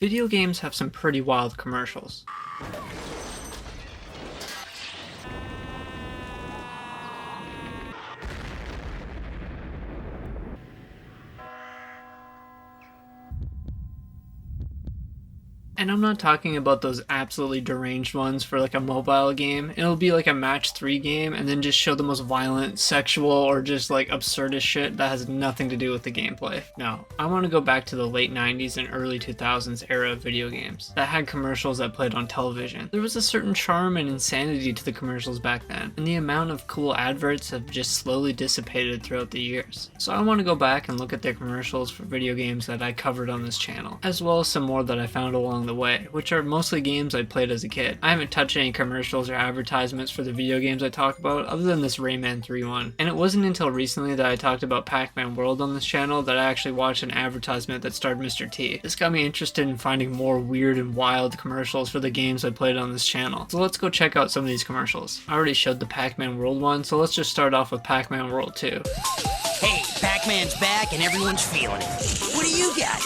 Video games have some pretty wild commercials. And I'm not talking about those absolutely deranged ones for like a mobile game. It'll be like a match 3 game and then just show the most violent, sexual, or just like absurdist shit that has nothing to do with the gameplay. No, I want to go back to the late 90s and early 2000s era of video games that had commercials that played on television. There was a certain charm and insanity to the commercials back then, and the amount of cool adverts have just slowly dissipated throughout the years. So I want to go back and look at their commercials for video games that I covered on this channel, as well as some more that I found along the way, which are mostly games I played as a kid. I haven't touched any commercials or advertisements for the video games I talk about other than this Rayman 3 one. And it wasn't until recently that I talked about Pac-Man World on this channel that I actually watched an advertisement that starred Mr. T. This got me interested in finding more weird and wild commercials for the games I played on this channel. So let's go check out some of these commercials. I already showed the Pac-Man World one, so let's just start off with Pac-Man World 2. Hey, Pac-Man's back and everyone's feeling it. What do you got?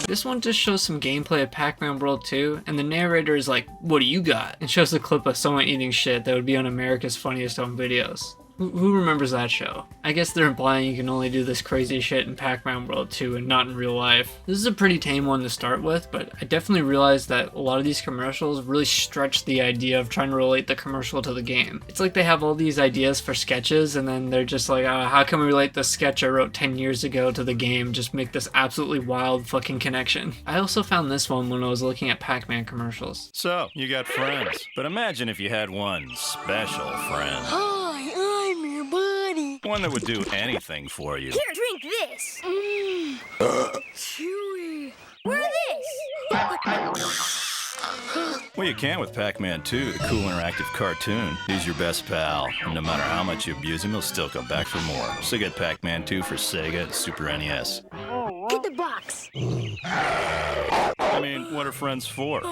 This one just shows some gameplay of Pac-Man World 2, and the narrator is like, "What do you got?" and shows a clip of someone eating shit that would be on America's Funniest Home Videos. Who remembers that show? I guess they're implying you can only do this crazy shit in Pac-Man World 2 and not in real life. This is a pretty tame one to start with, but I definitely realized that a lot of these commercials really stretch the idea of trying to relate the commercial to the game. It's like they have all these ideas for sketches and then they're just like, how can we relate the sketch I wrote 10 years ago to the game? Just make this absolutely wild fucking connection. I also found this one when I was looking at Pac-Man commercials. So, you got friends, but imagine if you had one special friend. One that would do anything for you. Here, drink this. Chewy. Wear this. Well, you can with Pac-Man 2, the cool interactive cartoon. He's your best pal, and no matter how much you abuse him, he'll still come back for more. So get Pac-Man 2 for Sega and Super NES. Get the box. I mean, what are friends for?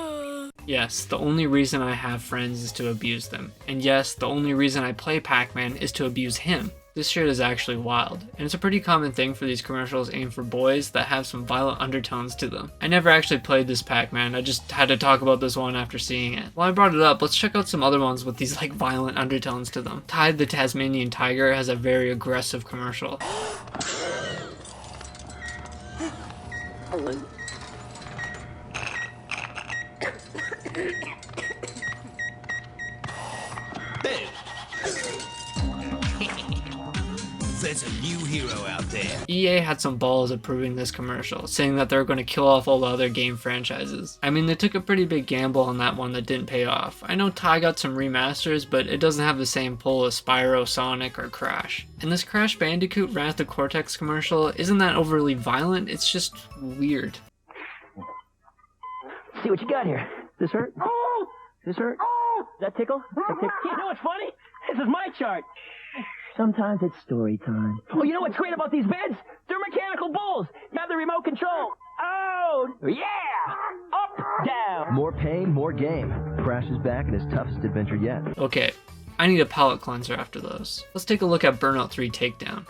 Yes, the only reason I have friends is to abuse them. And yes, the only reason I play Pac-Man is to abuse him. This shit is actually wild, and it's a pretty common thing for these commercials aimed for boys that have some violent undertones to them. I never actually played this Pac-Man, I just had to talk about this one after seeing it. While I brought it up, let's check out some other ones with these like violent undertones to them. Tide the Tasmanian Tiger has a very aggressive commercial. There's a new hero out there. EA had some balls approving this commercial, saying that they were going to kill off all the other game franchises. I mean, they took a pretty big gamble on that one that didn't pay off. I know Ty got some remasters, but it doesn't have the same pull as Spyro, Sonic, or Crash. And this Crash Bandicoot Wrath of Cortex commercial isn't that overly violent, it's just weird. See what you got here. This hurt? Oh! This hurt? Oh! Does that tickle? You know what's funny? This is my chart. Sometimes it's story time. Oh, you know what's great about these beds? They're mechanical bulls. You have the remote control. Oh, yeah! Up, down. More pain, more game. Crash is back in his toughest adventure yet. Okay, I need a palate cleanser after those. Let's take a look at Burnout 3 Takedown.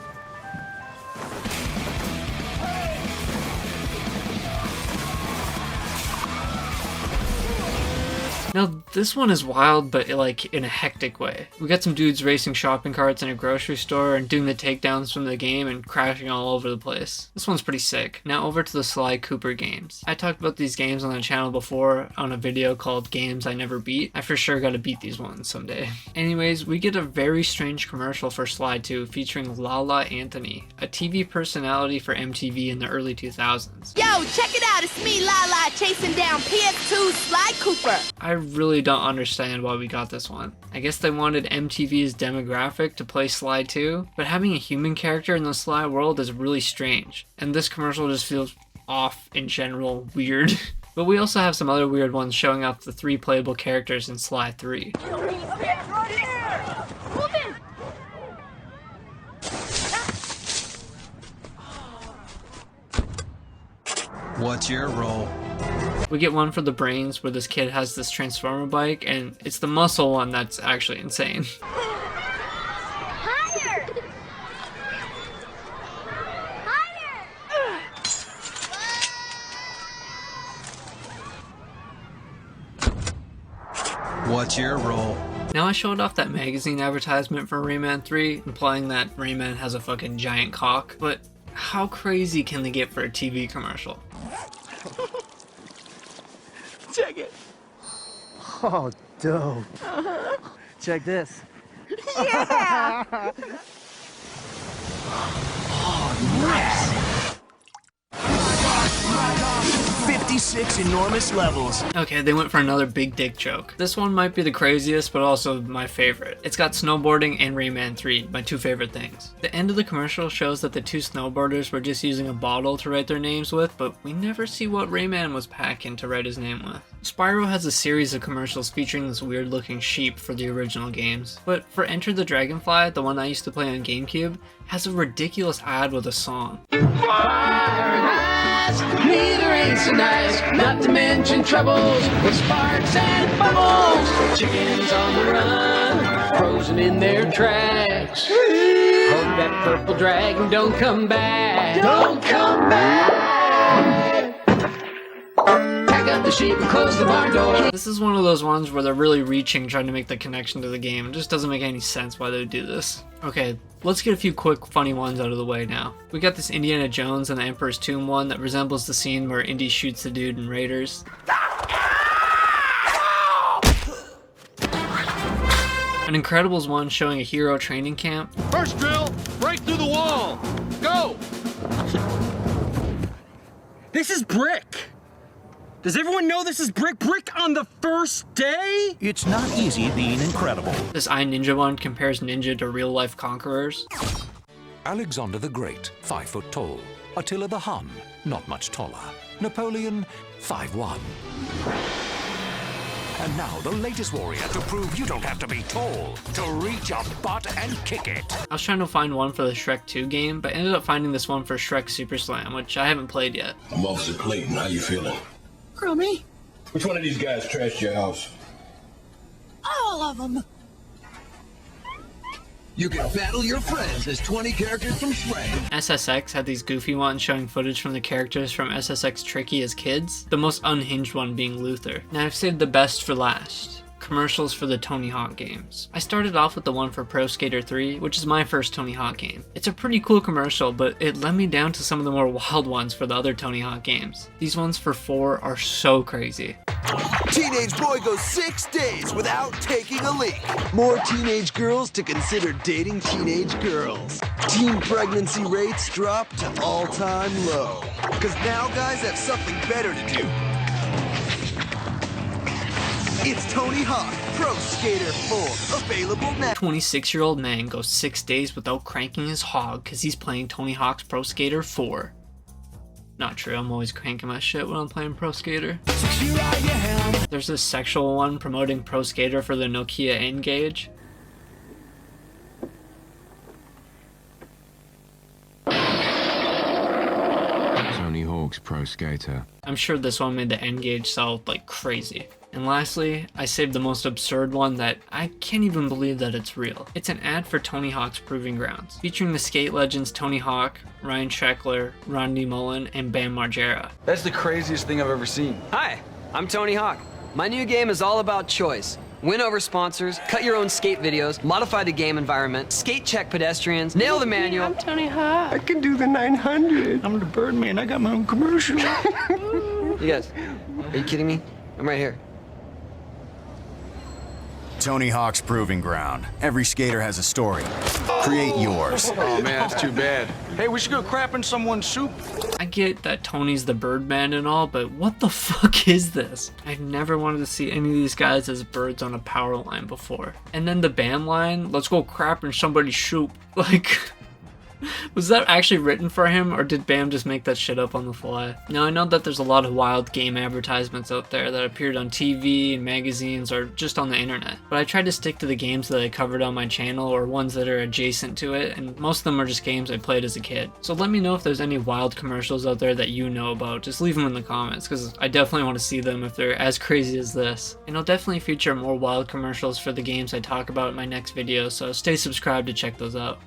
Now, this one is wild, but like in a hectic way. We got some dudes racing shopping carts in a grocery store and doing the takedowns from the game and crashing all over the place. This one's pretty sick. Now over to the Sly Cooper games. I talked about these games on the channel before on a video called Games I Never Beat. I for sure gotta beat these ones someday. Anyways, we get a very strange commercial for Sly 2 featuring Lala Anthony, a TV personality for MTV in the early 2000s. Yo, check it out. It's me, Lala, chasing down PS2 Sly Cooper. I really don't understand why we got this one. I guess they wanted MTV's demographic to play Sly 2, but having a human character in the Sly world is really strange, and this commercial just feels off in general, weird. But we also have some other weird ones showing off the 3 playable characters in Sly 3. What's your role? We get one for the brains where this kid has this transformer bike, and it's the muscle one that's actually insane. Higher! Higher! What's your role? Now I showed off that magazine advertisement for Rayman 3, implying that Rayman has a fucking giant cock, but how crazy can they get for a TV commercial? Check it. Oh, dope. Check this. Yeah! Oh, nice. 56 enormous levels. Okay, they went for another big dick joke. This one might be the craziest, but also my favorite. It's got snowboarding and Rayman 3, my two favorite things. The end of the commercial shows that the two snowboarders were just using a bottle to write their names with, but we never see what Rayman was packing to write his name with. Spyro has a series of commercials featuring this weird looking sheep for the original games, but for Enter the Dragonfly, the one I used to play on GameCube, has a ridiculous ad with a song. Neither ain't so nice, not to mention troubles with sparks and bubbles. Chickens on the run, frozen in their tracks. Hope that purple dragon don't come back. Don't come back. Pack up the sheep and close the barn door. This is one of those ones where they're really reaching trying to make the connection to the game. It just doesn't make any sense why they would do this. Okay, let's get a few quick funny ones out of the way now. We got this Indiana Jones and the Emperor's Tomb one that resembles the scene where Indy shoots the dude in Raiders. An Incredibles one showing a hero training camp. First drill, break through the wall. Go! This is Brick! Does everyone know this is Brick? Brick on the first day? It's not easy being incredible. This I, Ninja one compares Ninja to real-life conquerors. Alexander the Great, 5 foot tall. Attila the Hun, not much taller. Napoleon, 5'1". And now the latest warrior to prove you don't have to be tall to reach a butt and kick it. I was trying to find one for the Shrek 2 game, but ended up finding this one for Shrek Super Slam, which I haven't played yet. I'm Officer Clayton. How you feeling? Crummy. Which one of these guys trashed your house? All of them. You can battle your friends as 20 characters from Shrek. SSX had these goofy ones showing footage from the characters from SSX Tricky as kids, the most unhinged one being Luther. Now I've saved the best for last. Commercials for the Tony Hawk games. I started off with the one for Pro Skater 3, which is my first Tony Hawk game. It's a pretty cool commercial, but it led me down to some of the more wild ones for the other Tony Hawk games. These ones for 4 are so crazy. Teenage boy goes 6 days without taking a leak. More teenage girls to consider dating teenage girls. Teen pregnancy rates drop to all-time low. Cause now guys have something better to do. It's Tony Hawk Pro Skater 4, available now. 26-year-old man goes 6 days without cranking his hog because he's playing Tony Hawk's Pro Skater 4. Not true, I'm always cranking my shit when I'm playing Pro Skater. There's this sexual one promoting Pro Skater for the Nokia N-Gage. Tony Hawk's Pro Skater. I'm sure this one made the N-Gage sell like crazy. And lastly, I saved the most absurd one that I can't even believe that it's real. It's an ad for Tony Hawk's Proving Grounds, featuring the skate legends Tony Hawk, Ryan Sheckler, Rodney Mullen, and Bam Margera. That's the craziest thing I've ever seen. Hi, I'm Tony Hawk. My new game is all about choice. Win over sponsors, cut your own skate videos, modify the game environment, skate check pedestrians, nail the manual. I'm Tony Hawk. I can do the 900. I'm the Birdman. I got my own commercial. You guys, are you kidding me? I'm right here. Tony Hawk's Proving Ground. Every skater has a story. Create yours. Oh man, that's too bad. Hey, we should go crap in someone's soup. I get that Tony's the Birdman and all, but what the fuck is this? I've never wanted to see any of these guys as birds on a power line before. And then the Bam line, let's go crap in somebody's soup. Like, was that actually written for him, or did Bam just make that shit up on the fly? Now I know that there's a lot of wild game advertisements out there that appeared on TV and magazines or just on the internet, but I tried to stick to the games that I covered on my channel or ones that are adjacent to it, and most of them are just games I played as a kid. So let me know if there's any wild commercials out there that you know about. Just leave them in the comments, because I definitely want to see them if they're as crazy as this. And I'll definitely feature more wild commercials for the games I talk about in my next video, so stay subscribed to check those out.